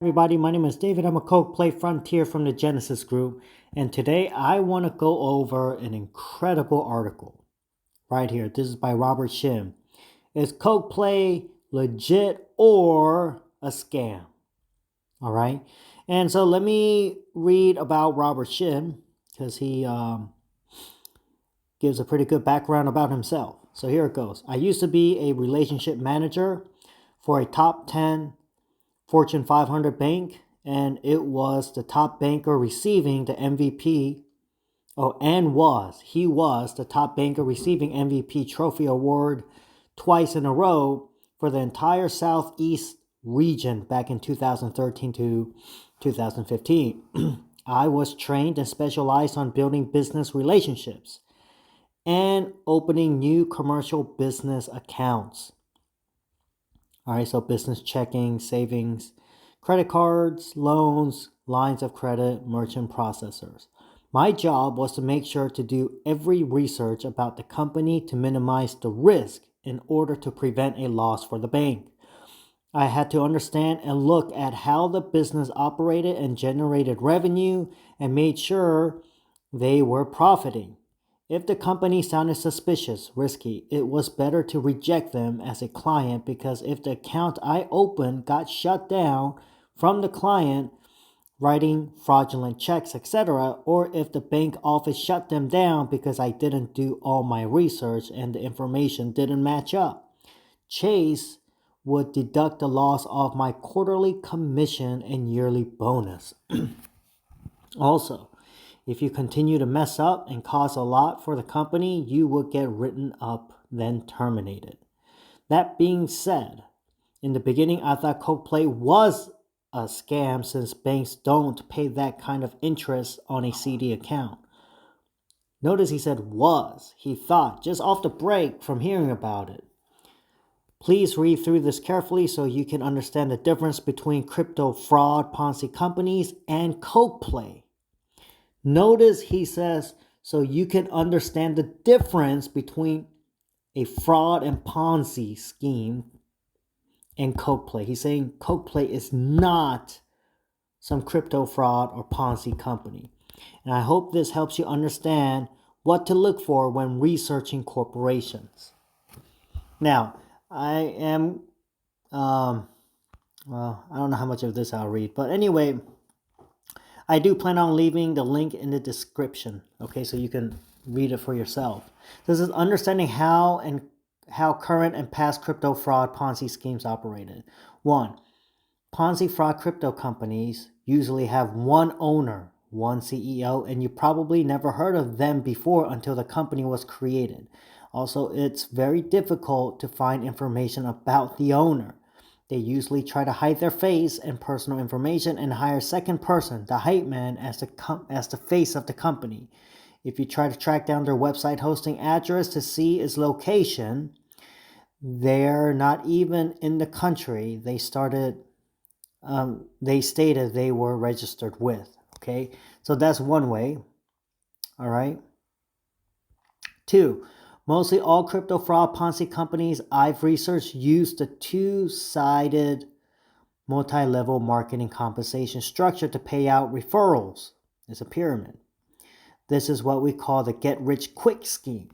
Everybody, my name is David. I'm a KOK-PLAY Frontier from the Genesis Group, and today I want to go over an incredible article right here. This is by Robert Shim. Is KOK-PLAY legit or a scam? All right, and so let me read about Robert Shim because he gives a pretty good background about himself. So here it goes. I used to be a relationship manager for a top 10 Fortune 500 bank, and it was the top banker receiving the MVP. He was the top banker receiving MVP trophy award twice in a row for the entire Southeast region back in 2013 to 2015. I was trained and specialized on building business relationships and opening new commercial business accounts. All right, so business checking, savings, credit cards, loans, lines of credit, merchant processors. My job was to make sure to do every research about the company to minimize the risk in order to prevent a loss for the bank. I had to understand and look at how the business operated and generated revenue and made sure they were profiting. If the company sounded suspicious, risky, it was better to reject them as a client, because if the account I opened got shut down from the client writing fraudulent checks, etc., or if the bank office shut them down because I didn't do all my research and the information didn't match up, Chase would deduct the loss of my quarterly commission and yearly bonus. Also, if you continue to mess up and cause a lot for the company, you will get written up, then terminated. That being said, in the beginning, I thought KOK-PLAY was a scam since banks don't pay that kind of interest on a CD account. Notice he said was. He thought, just off the break from hearing about it. Please read through this carefully so you can understand the difference between crypto fraud Ponzi companies and KOK-PLAY. Notice he says, so you can understand the difference between a fraud and Ponzi scheme and KOK-PLAY. He's saying KOK-PLAY is not some crypto fraud or Ponzi company. And I hope this helps you understand what to look for when researching corporations. Now, I am, I don't know how much of this I'll read, but anyway, I do plan on leaving the link in the description, okay, so you can read it for yourself. This is understanding how current and past crypto fraud Ponzi schemes operated. 1. Ponzi fraud crypto companies usually have one owner, one CEO, and you probably never heard of them before until the company was created. Also, it's very difficult to find information about the owner. They usually try to hide their face and personal information and hire a second person, the hype man, as the face of the company. If you try to track down their website hosting address to see its location, they're not even in the country they stated they were registered with. Okay, so that's one way. All right. 2. Mostly all crypto fraud Ponzi companies I've researched use the two-sided multi-level marketing compensation structure to pay out referrals. It's a pyramid. This is what we call the get-rich-quick scheme.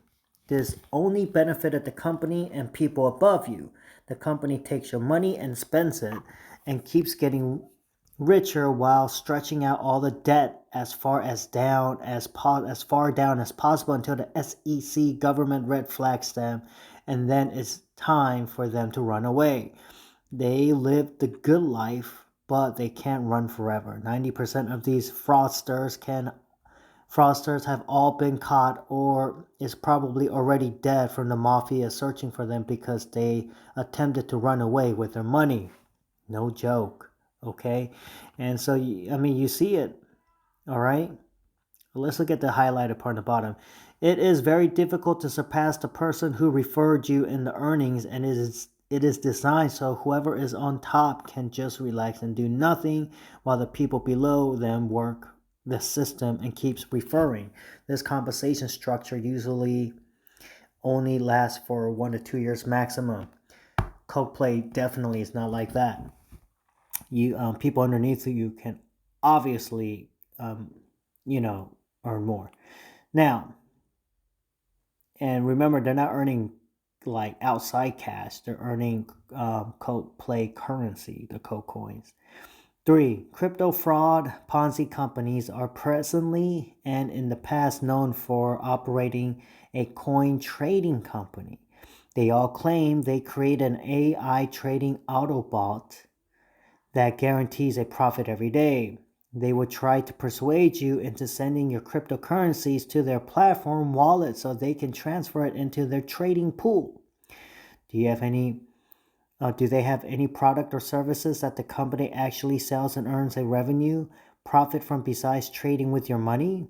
This only benefited the company and people above you. The company takes your money and spends it and keeps getting richer while stretching out all the debt as far down as possible until the SEC government red flags them, and then it's time for them to run away. They live the good life, but they can't run forever. 90% of these fraudsters have all been caught or is probably already dead from the mafia searching for them because they attempted to run away with their money. No joke. Okay, and so you see it. All right, let's look at the highlighted part on the bottom. It is very difficult to surpass the person who referred you in the earnings, and it is designed so whoever is on top can just relax and do nothing while the people below them work the system and keeps referring. This compensation structure usually only lasts for 1 to 2 years maximum. KOK-PLAY definitely is not like that. you people underneath you can obviously earn more. Now, and remember, they're not earning like outside cash. They're earning KOK-PLAY currency, the KOK coins. 3. Crypto fraud Ponzi companies are presently and in the past known for operating a coin trading company. They all claim they create an AI trading autobot that guarantees a profit every day. They would try to persuade you into sending your cryptocurrencies to their platform wallet so they can transfer it into their trading pool. Do they have any product or services that the company actually sells and earns a revenue profit from besides trading with your money?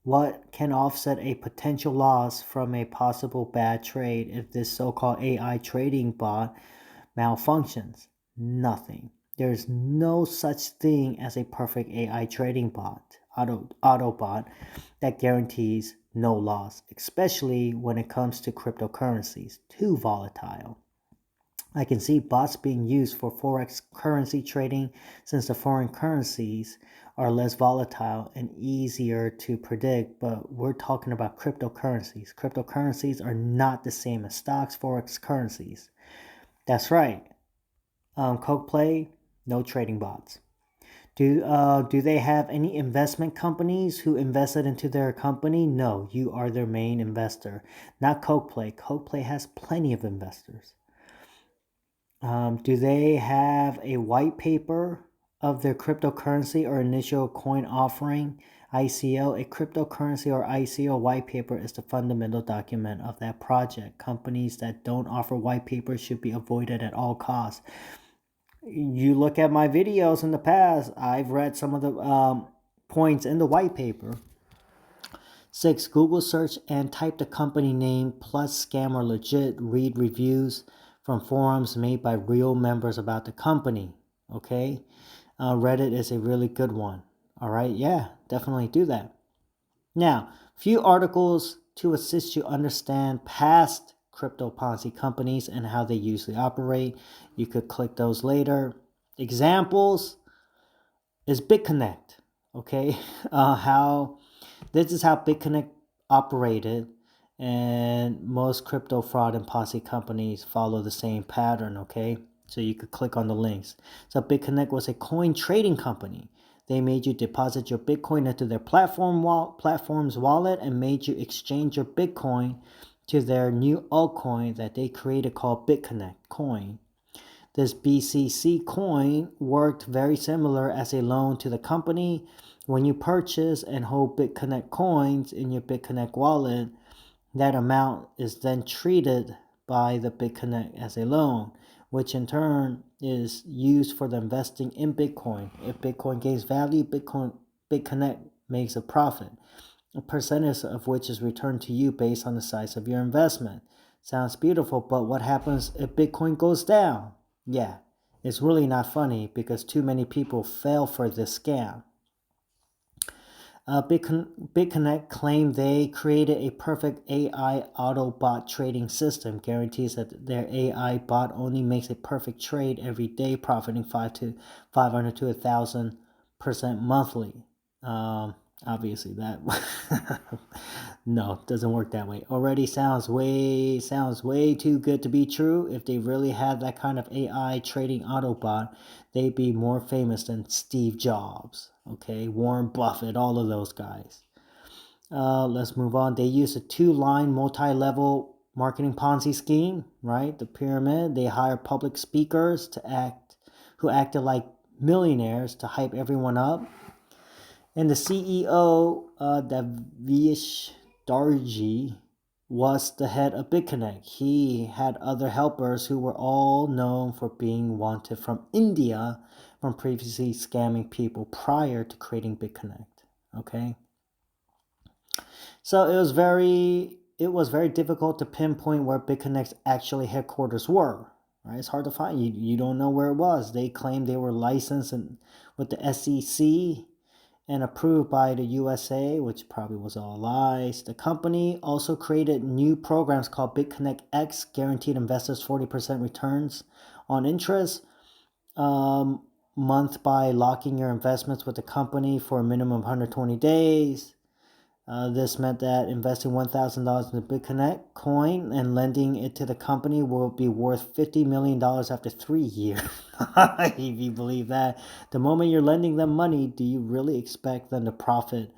What can offset a potential loss from a possible bad trade if this so-called AI trading bot malfunctions? Nothing. There's no such thing as a perfect AI trading bot, autobot, that guarantees no loss, especially when it comes to cryptocurrencies. Too volatile. I can see bots being used for forex currency trading since the foreign currencies are less volatile and easier to predict, but we're talking about cryptocurrencies. Cryptocurrencies are not the same as stocks, forex currencies. That's right. KOK-PLAY, no trading bots. Do they have any investment companies who invested into their company? No, you are their main investor, not KOK-PLAY. KOK-PLAY has plenty of investors. Do they have a white paper of their cryptocurrency or initial coin offering? ICO, a cryptocurrency or ICO white paper is the fundamental document of that project. Companies that don't offer white papers should be avoided at all costs. You look at my videos in the past, I've read some of the points in the white paper. 6. Google search and type the company name plus scam or legit. Read reviews from forums made by real members about the company. Okay? Reddit is a really good one. All right? Yeah, definitely do that. Now, few articles to assist you understand past crypto Ponzi companies and how they usually operate. You could click those later. Examples is BitConnect. Okay? This is how BitConnect operated, and most crypto fraud and Ponzi companies follow the same pattern, okay? So you could click on the links. So BitConnect was a coin trading company. They made you deposit your Bitcoin into their platform's wallet and made you exchange your Bitcoin to their new altcoin that they created called BitConnect coin. This BCC coin worked very similar as a loan to the company. When you purchase and hold BitConnect coins in your BitConnect wallet, that amount is then treated by the BitConnect as a loan, which in turn is used for the investing in Bitcoin. If Bitcoin gains value, BitConnect makes a profit, a percentage of which is returned to you based on the size of your investment. Sounds beautiful, but what happens if Bitcoin goes down? Yeah, it's really not funny because too many people fell for this scam. BitConnect claimed they created a perfect AI Autobot trading system, guarantees that their AI bot only makes a perfect trade every day, profiting 500 to 1,000% monthly. Obviously that no, doesn't work that way. Already sounds way too good to be true. If they really had that kind of AI trading Autobot, they'd be more famous than Steve Jobs, okay, Warren Buffett, all of those guys. Let's move on. They use a 2-line multi-level marketing Ponzi scheme, right? The pyramid. They hire public speakers who acted like millionaires to hype everyone up. And the CEO, Davish Darji, was the head of BitConnect. He had other helpers who were all known for being wanted from India from previously scamming people prior to creating BitConnect. Okay. So it was very difficult to pinpoint where BitConnect's actually headquarters were. Right? It's hard to find. You don't know where it was. They claimed they were licensed with the SEC and approved by the USA, which probably was all lies. The company also created new programs called BitConnect X, guaranteed investors 40% returns on interest. month by locking your investments with the company for a minimum of 120 days. This meant that investing $1,000 in the BitConnect coin and lending it to the company will be worth $50 million after 3 years. If you believe that. The moment you're lending them money, do you really expect them to profit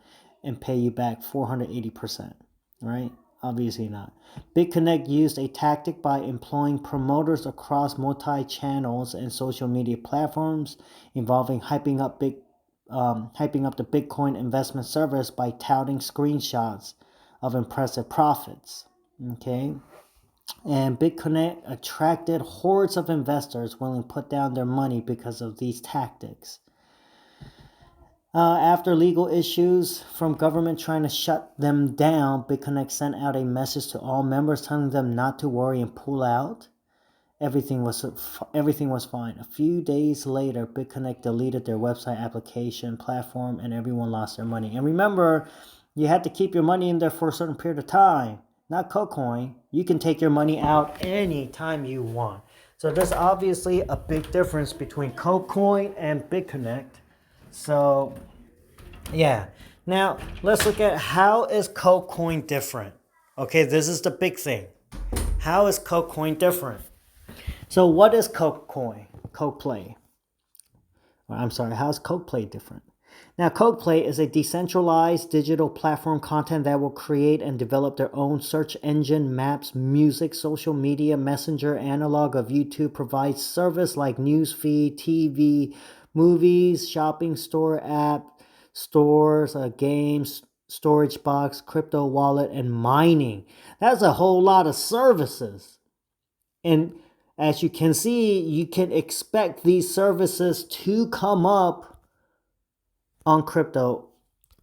and pay you back 480%? Right? Obviously not. BitConnect used a tactic by employing promoters across multi-channels and social media platforms involving hyping up the Bitcoin investment service by touting screenshots of impressive profits. Okay. And BitConnect attracted hordes of investors willing to put down their money because of these tactics. After legal issues from government trying to shut them down, BitConnect sent out a message to all members telling them not to worry and pull out. Everything was fine. A few days later, BitConnect deleted their website, application, platform, and everyone lost their money. And remember, you had to keep your money in there for a certain period of time. Not KOK-Coin. You can take your money out anytime you want. So there's obviously a big difference between KOK-Coin and BitConnect. So, yeah. Now, let's look at how is KOK-Coin different. Okay, this is the big thing. How is KOK-Coin different? So what is KOK-Coin? KOK-Play. I'm sorry, how is KOK-Play different? Now, KOK-Play is a decentralized digital platform content that will create and develop their own search engine, maps, music, social media, messenger, analog of YouTube, provides service like newsfeed, TV, movies, shopping store app, stores, games, storage box, crypto wallet, and mining. That's a whole lot of services. And as you can see, you can expect these services to come up on crypto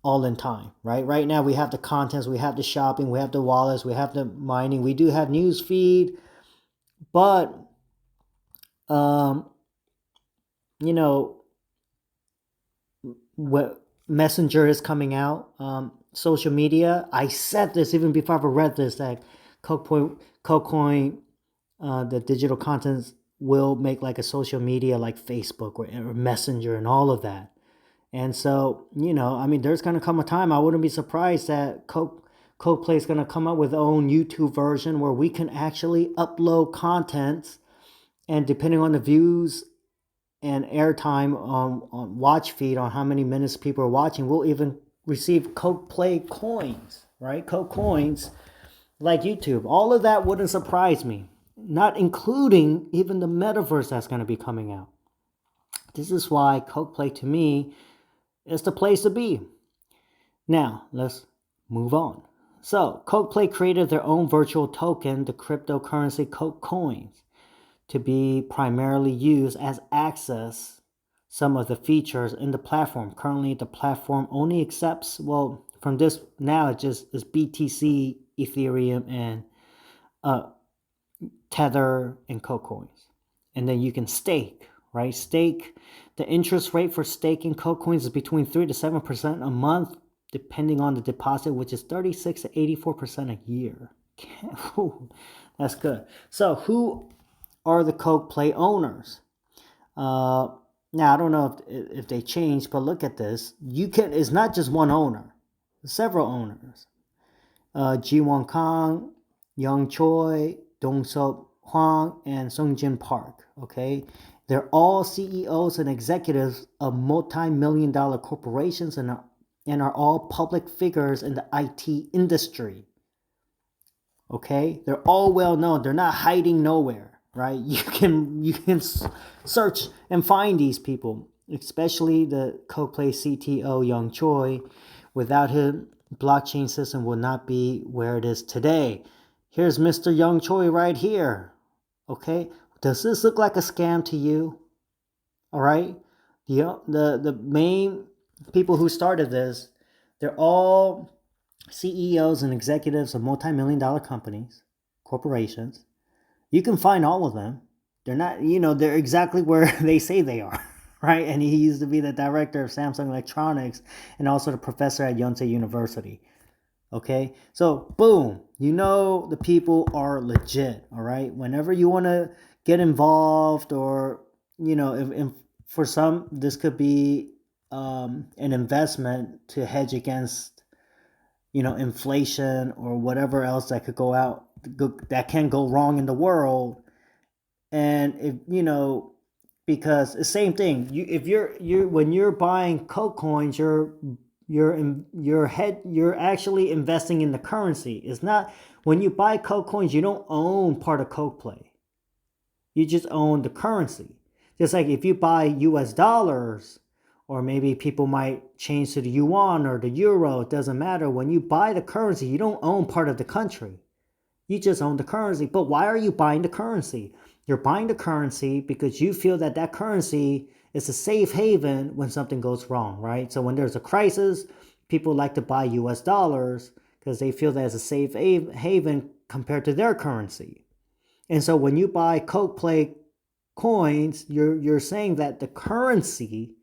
all in time, right? Right now we have the contents, we have the shopping, we have the wallets, we have the mining, we do have news feed, but you know, what Messenger is coming out, social media. I said this even before I ever read this, that KOK-Coin, the digital contents will make like a social media like Facebook or Messenger and all of that. And so, I mean, there's going to come a time, I wouldn't be surprised that KOK-Play is going to come up with their own YouTube version where we can actually upload contents, and depending on the views and airtime on watch feed, on how many minutes people are watching, we'll even receive KOK-Play coins, right? KOK-Coins like YouTube. All of that wouldn't surprise me, not including even the metaverse that's going to be coming out. This is why KOK-Play to me is the place to be. Now, let's move on. So, KOK-Play created their own virtual token, the cryptocurrency KOK-Coins, to be primarily used as access some of the features in the platform. Currently, the platform only accepts, from this now it just is BTC, Ethereum, and Tether and KOK-Coins. And then you can stake, right? The interest rate for staking KOK-Coins is between 3 to 7% a month, depending on the deposit, which is 36 to 84% a year. That's good. So who are the KOK-Play owners? Now, I don't know if they changed, but look at this. It's not just one owner, several owners. Ji-Won Kang, Young Choi, Dong-Seop Hwang, and Sungjin Park. Okay, they're all CEOs and executives of multi-million-dollar corporations and are all public figures in the IT industry. Okay, they're all well known. They're not hiding nowhere, right? You can search and find these people, especially the KOK-Play CTO Young Choi. Without him, blockchain system will not be where it is today. Here's Mr. Young Choi right here. Okay, does this look like a scam to you? All right, the main people who started this, they're all CEOs and executives of multi-million-dollar companies, corporations. You can find all of them. They're not, they're exactly where they say they are, right? And he used to be the director of Samsung Electronics and also the professor at Yonsei University. Okay, so boom, the people are legit. All right, whenever you want to get involved or for some, this could be an investment to hedge against, inflation or whatever else that could that can go wrong in the world. And if because the same thing, if you're when you're buying Coke coins, you're actually investing in the currency. It's not, when you buy Coke coins, you don't own part of KOK-PLAY. You just own the currency. Just like if you buy US dollars, or maybe people might change to the yuan or the euro, it doesn't matter. When you buy the currency, you don't own part of the country. You just own the currency. But why are you buying the currency? You're buying the currency because you feel that that currency is a safe haven when something goes wrong, right? So when there's a crisis, people like to buy US dollars because they feel that it's a safe haven compared to their currency. And so when you buy KOK-PLAY coins, you're saying that the currency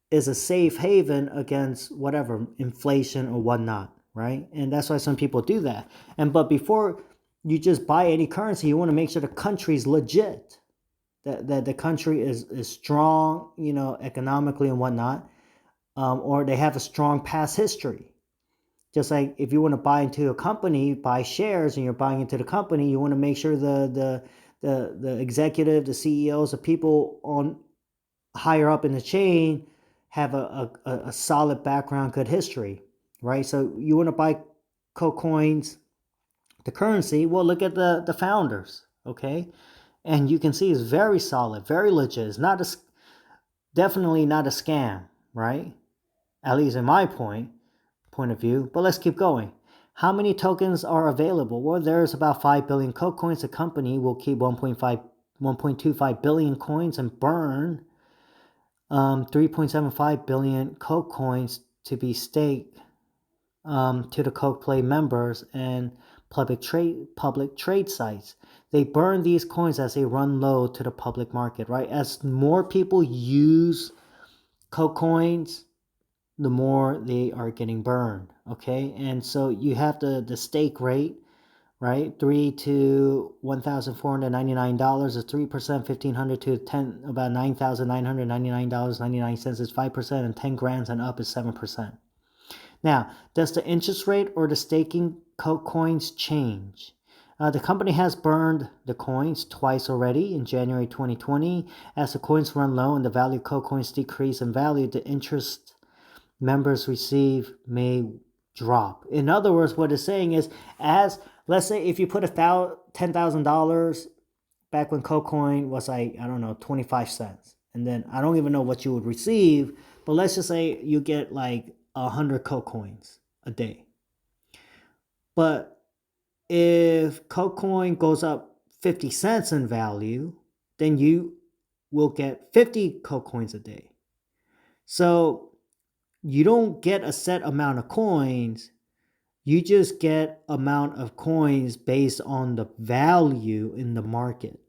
is a safe haven against whatever inflation or whatnot, right? And that's why some people do that. But before you just buy any currency, you want to make sure the country's legit, that the country is strong, economically and whatnot, or they have a strong past history. Just like if you want to buy into a company, buy shares, and you're buying into the company, you want to make sure the executive, the CEOs, the people on higher up in the chain have a solid background, good history, right? So you want to buy Coke coins, the currency. Well, look at the founders, okay? And you can see it's very solid, very legit. It's not definitely not a scam, right? At least in my point of view. But let's keep going. How many tokens are available? Well, there's about 5 billion Coke coins. The company will keep 1.25 billion coins and burn 3.75 billion Coke coins to be staked to the KOK-PLAY members and public trade sites. They burn these coins as they run low to the public market, right? As more people use Coke coins, the more they are getting burned, okay? And so you have the stake rate, right? $3 to $1,499 is 3%, $1,500 to about $9,999.99 is 5%, and 10 grand and up is 7%. Now, does the interest rate or the staking Coke coins change? The company has burned the coins twice already in January 2020. As the coins run low and the value of Coke coins decrease in value, the interest members receive may drop. In other words, what it's saying is, let's say if you put $10,000 back when Coke coin was like, I don't know, 25 cents. And then I don't even know what you would receive, but let's just say you get like 100 Coke coins a day. But if Coke coin goes up 50 cents in value, then you will get 50 Coke coins a day. So you don't get a set amount of coins. You just get amount of coins based on the value in the market.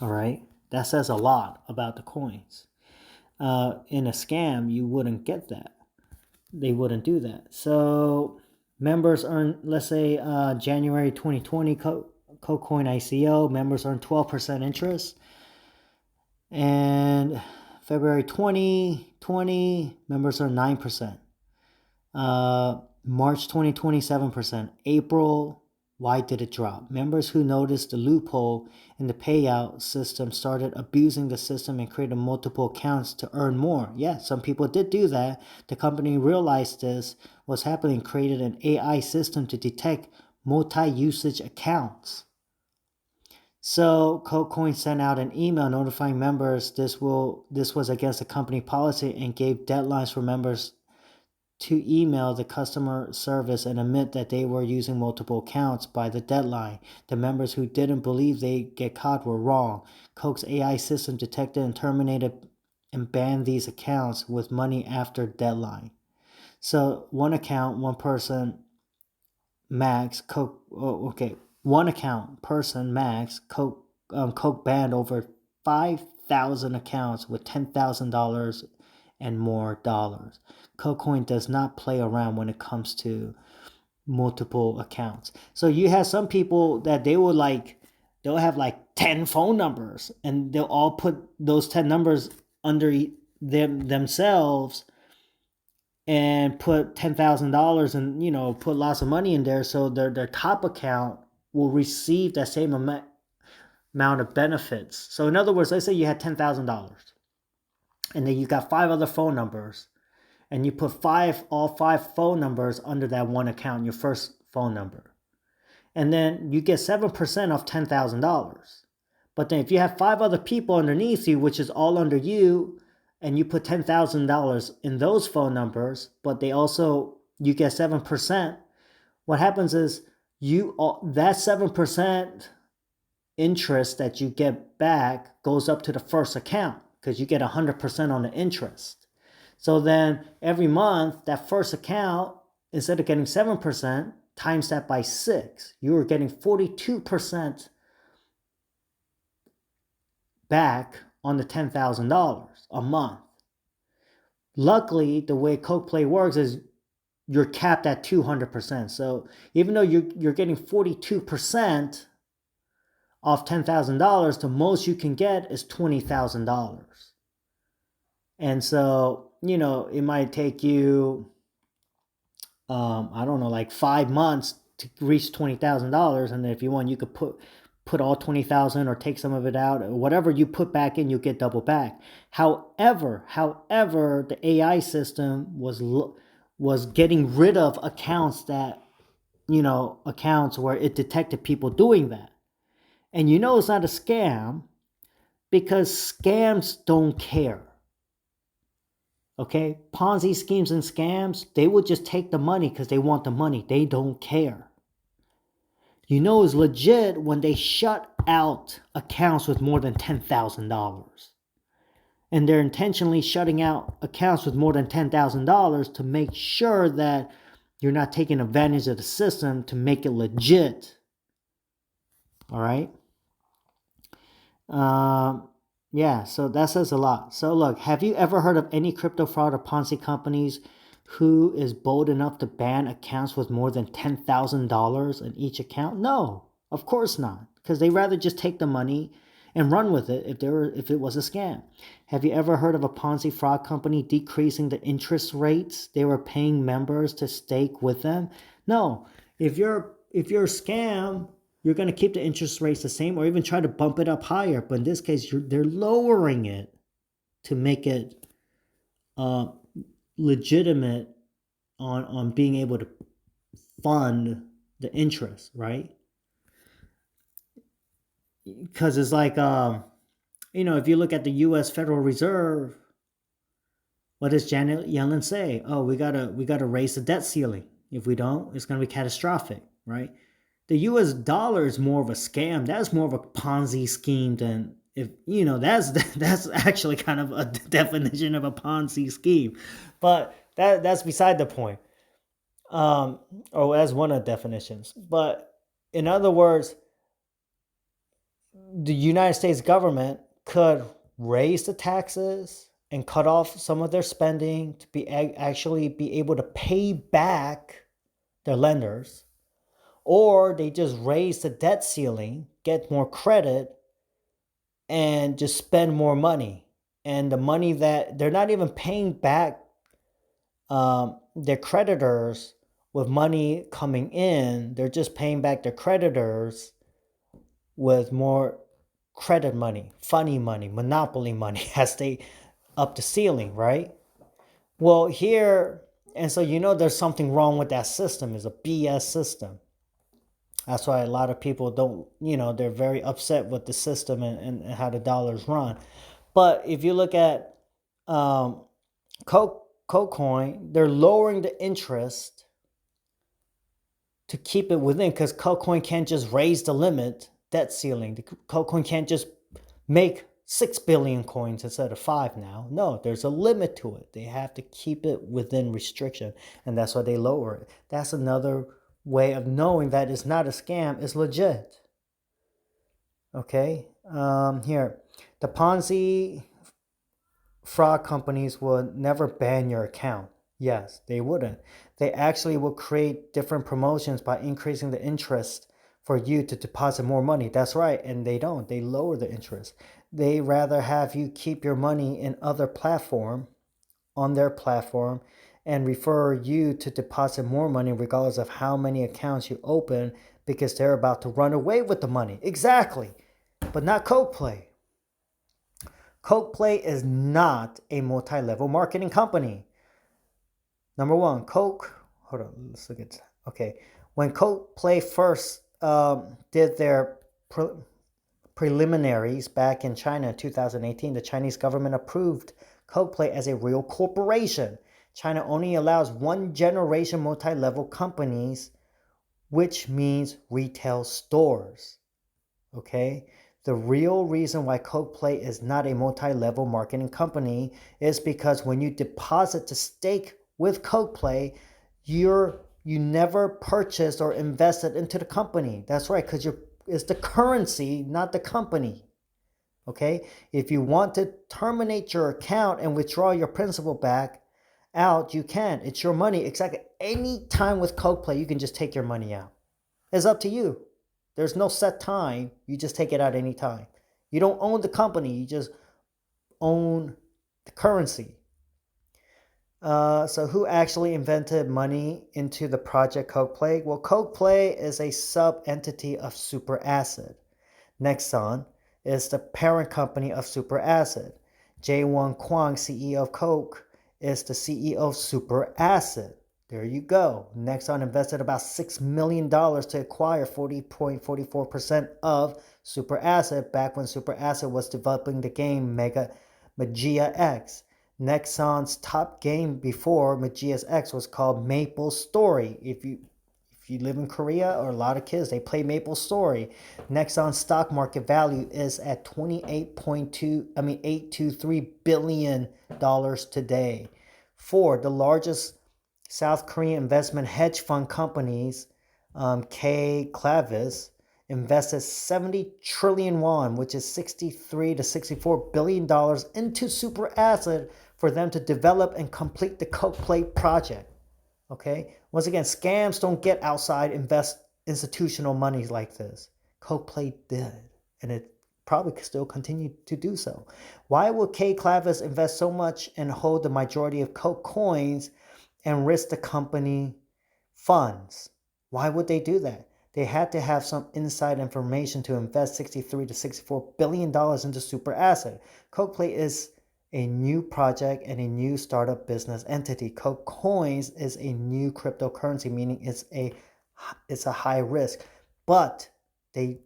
All right. That says a lot about the coins. In a scam, you wouldn't get that. They wouldn't do that. So members earn, let's say January 2020 Coke coin ICO, members earn 12% interest. And February 2020, members earn 9%. March 2020, 7%. April, why did it drop? Members who noticed the loophole in the payout system started abusing the system and created multiple accounts to earn more. Yeah, some people did do that. The company realized this was happening, created an AI system to detect multi-usage accounts. So KOK-Coin sent out an email notifying members this was against the company policy and gave deadlines for members to email the customer service and admit that they were using multiple accounts by the deadline. The members who didn't believe they get caught were wrong. Coke's AI system detected and terminated and banned these accounts with money after deadline. So one account, one person, max. One account, person, max. Coke banned over 5,000 accounts with $10,000 and more dollars. KOK-Coin does not play around when it comes to multiple accounts. So you have some people that they they'll have like 10 phone numbers, and they'll all put those 10 numbers under themselves and put $10,000 and, you know, put lots of money in there, so their top account will receive that same amount of benefits. So in other words, let's say you had $10,000 and then you got 5 other phone numbers, and you put all five phone numbers under that one account, your first phone number. And then you get 7% off $10,000. But then if you have 5 other people underneath you, which is all under you, and you put $10,000 in those phone numbers, but you get 7%, what happens is that 7% interest that you get back goes up to the first account, because you get 100% on the interest. So then every month, that first account, instead of getting 7%, times that by 6, you are getting 42% back on the $10,000 a month. Luckily, the way KOK-PLAY works is you're capped at 200%. So even though you're getting 42% off $10,000, the most you can get is $20,000. And so, you know, it might take you, I don't know, like 5 months to reach $20,000. And then if you want, you could put all 20,000 or take some of it out, or whatever you put back in, you get double back. However, the AI system was getting rid of accounts where it detected people doing that. And you know it's not a scam, because scams don't care. Okay? Ponzi schemes and scams, they will just take the money because they want the money. They don't care. You know it's legit when they shut out accounts with more than $10,000. And they're intentionally shutting out accounts with more than $10,000 to make sure that you're not taking advantage of the system to make it legit. All right? Yeah, so that says a lot. So look, have you ever heard of any crypto fraud or Ponzi companies who is bold enough to ban accounts with more than $10,000 in each account? No, of course not, because they rather just take the money and run with it if it was a scam. Have you ever heard of a Ponzi fraud company decreasing the interest rates they were paying members to stake with them? No. If you're a scam, you're going to keep the interest rates the same, or even try to bump it up higher. But in this case, they're lowering it to make it legitimate on being able to fund the interest, right? Because it's like, if you look at the U.S. Federal Reserve, what does Janet Yellen say? Oh, we gotta raise the debt ceiling. If we don't, it's going to be catastrophic, right? The U.S. dollar is more of a scam. That's more of a Ponzi scheme than that's actually kind of a definition of a Ponzi scheme. But that's beside the point. Or as one of the definitions. But in other words, the United States government could raise the taxes and cut off some of their spending to actually be able to pay back their lenders. Or they just raise the debt ceiling, get more credit, and just spend more money. And the money that they're not even paying back their creditors with money coming in, they're just paying back their creditors with more credit money, funny money, monopoly money as they up the ceiling, right? Well, here, and so there's something wrong with that system. It's a BS system. That's why a lot of people don't, they're very upset with the system and how the dollars run. But if you look at KOK-Coin, they're lowering the interest to keep it within, because KOK-Coin can't just raise the limit, debt ceiling. The KOK-Coin can't just make 6 billion coins instead of 5 now. No, there's a limit to it. They have to keep it within restriction, and that's why they lower it. That's another way of knowing that it's not a scam, it's legit. Okay, here, the Ponzi fraud companies would never ban your account. Yes, they wouldn't. They actually will create different promotions by increasing the interest for you to deposit more money. That's right. And they don't. They lower the interest. They rather have you keep your money in other platform, on their platform, and refer you to deposit more money regardless of how many accounts you open, because they're about to run away with the money. Exactly. But not KOK-PLAY. KOK-PLAY is not a multi-level marketing company. Number one, hold on, let's look at, okay. When KOK-PLAY first did their preliminaries back in China in 2018, the Chinese government approved KOK-PLAY as a real corporation. China only allows one generation multi-level companies, which means retail stores. Okay? The real reason why KOK-PLAY is not a multi-level marketing company is because when you deposit the stake with KOK-PLAY, you never purchased or invested into the company. That's right, because it's the currency, not the company. Okay? If you want to terminate your account and withdraw your principal back out, you can. It's your money. Exactly. Any time with KOK-PLAY, you can just take your money out. It's up to you. There's no set time. You just take it out any time. You don't own the company. You just own the currency. So who actually invented money into the project KOK-PLAY? Well, KOK-PLAY is a sub-entity of Super Acid. Nexon is the parent company of Super Acid. Jae-Won Kwang, CEO of Coke, is the CEO of Super Acid. There you go. Nexon invested about $6 million to acquire 40.44% of Super Acid back when Super Acid was developing the game Magia X. Nexon's top game before Magia X was called Maple Story. If you live in Korea, or a lot of kids, they play Maple Story. Nexon's stock market value is at $823 billion today. Four, the largest South Korean investment hedge fund companies, KOK-PLAY, invested 70 trillion won, which is $63 to $64 billion into Super Acid for them to develop and complete the KOK-PLAY project. Okay? Once again, scams don't get outside institutional money like this. KOK-PLAY did, and it probably still continue to do so. Why would KOK-PLAY invest so much and hold the majority of KOK coins and risk the company funds? Why would they do that? They had to have some inside information to invest $63 to $64 billion into Super Acid. KOK-PLAY is a new project and a new startup business entity. KOK Coins is a new cryptocurrency, meaning it's a high risk. But they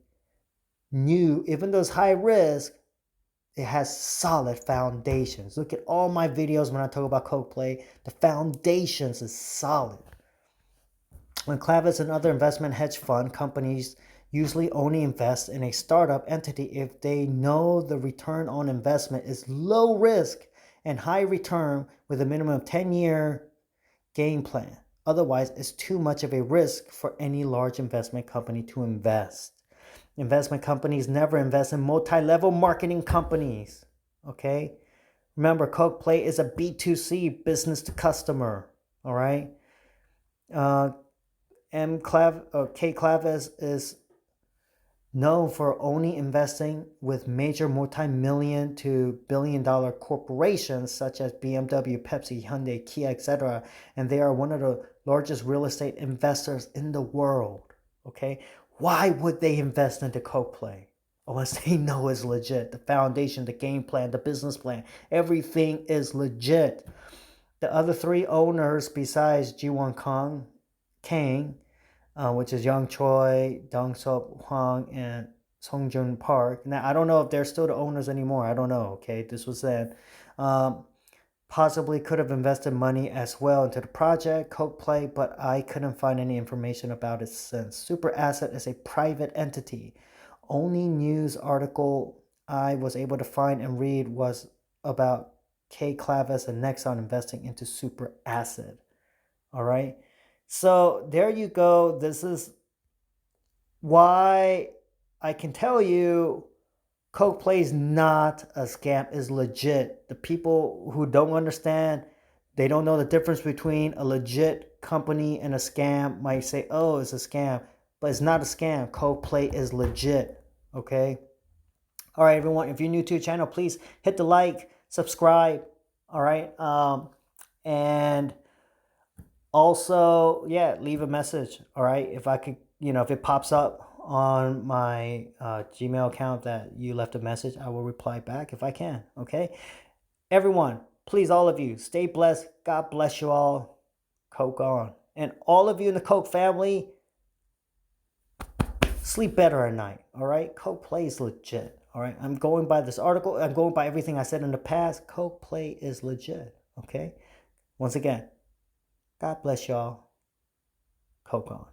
knew, even though it's high risk, it has solid foundations. Look at all my videos when I talk about KOK-PLAY. The foundations is solid. When Clavis and other investment hedge fund companies usually only invest in a startup entity if they know the return on investment is low risk and high return with a minimum of 10-year game plan. Otherwise, it's too much of a risk for any large investment company to invest. Investment companies never invest in multi-level marketing companies. Okay? Remember, KOK-PLAY is a B2C, business to customer. All right? KOK-PLAY is known for only investing with major multi-million to billion-dollar corporations such as BMW, Pepsi, Hyundai, Kia, etc. And they are one of the largest real estate investors in the world. Okay? Why would they invest into KOK-PLAY? Unless they know it's legit. The foundation, the game plan, the business plan, everything is legit. The other three owners besides Jae-Won Kang, which is Young Choi, Dong-Sop Hwang, and Songjun Park. Now, I don't know if they're still the owners anymore. I don't know, okay? This was then. Possibly could have invested money as well into the project, KOK-PLAY, but I couldn't find any information about it since. Super Asset is a private entity. Only news article I was able to find and read was about KOK-PLAY and Nexon investing into Super Asset. All right? So there you go. This is why I can tell you KOK-PLAY is not a scam, is legit. The people who don't understand, they don't know the difference between a legit company and a scam might say, oh, it's a scam. but it's not a scam. KOK-PLAY is legit. Okay. All right, everyone. If you're new to the channel, please hit the like, subscribe. All right. And also, yeah, leave a message. All right. If I could, if it pops up on my Gmail account that you left a message, I will reply back if I can. Okay. Everyone, please, all of you, stay blessed. God bless you all. KOK on. And all of you in the KOK family, sleep better at night. All right. KOK-PLAY is legit. All right. I'm going by this article. I'm going by everything I said in the past. KOK-PLAY is legit. Okay. Once again, God bless y'all. KOK on.